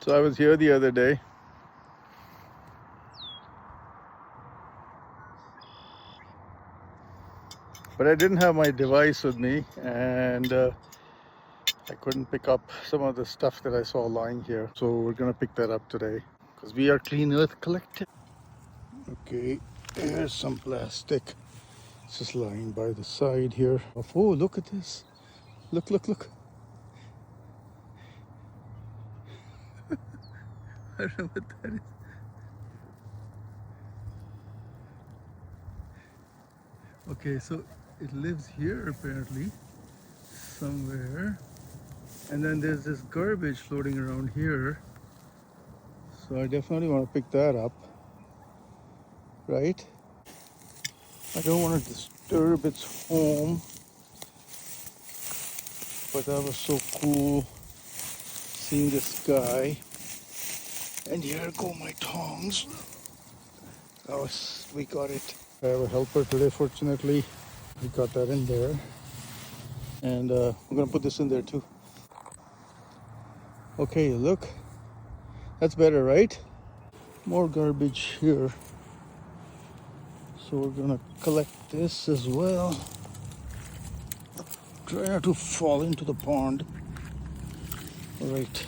So I was here the other day. But I didn't have my device with me, and I couldn't pick up some of the stuff that I saw lying here. So we're gonna pick that up today because we are Clean Earth Collective. Okay, here's some plastic. It's just lying by the side here. Oh, look at this. Look, look, look. I don't know what that is. Okay, so it lives here apparently, somewhere. And then there's this garbage floating around here. So I definitely want to pick that up, right? I don't want to disturb its home, but that was so cool seeing this guy. And here go my tongs. We got it. I have a helper today, fortunately. We got that in there. And I'm gonna put this in there too. Okay, look. That's better, right? More garbage here. So we're gonna collect this as well. Try not to fall into the pond. All right.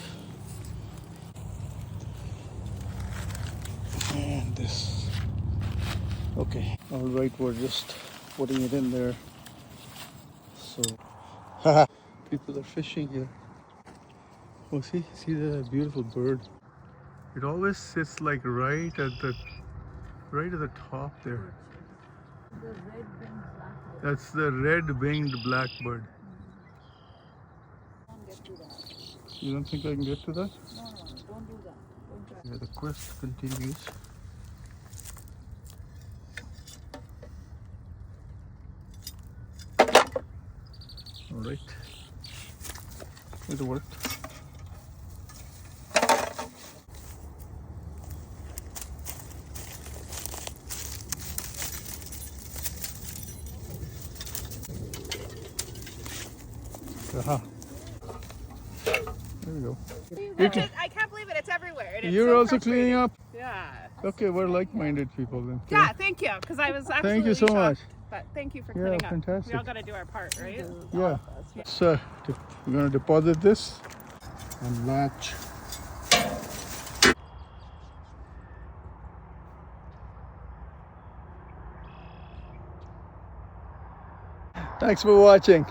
And this. Okay. All right, we're just putting it in there. So, haha. People are fishing here. Oh, see that beautiful bird. It always sits like right at the top there. The red-winged blackbird. That's the red-winged blackbird. Can't get to that. You don't think I can get to that? No, don't do that. Don't try. Yeah, the quest continues. All right. It worked. Aha. There we go. I can't believe it. It's everywhere. And it's You're so also cleaning up? Yeah. Okay, we're like-minded people then. Okay. Yeah, thank you. Because I was absolutely Thank you so shocked. much. But thank you for Yeah, cleaning up. fantastic. We all got to do our part, right? Yeah. So we're gonna deposit this and latch. Thanks for watching.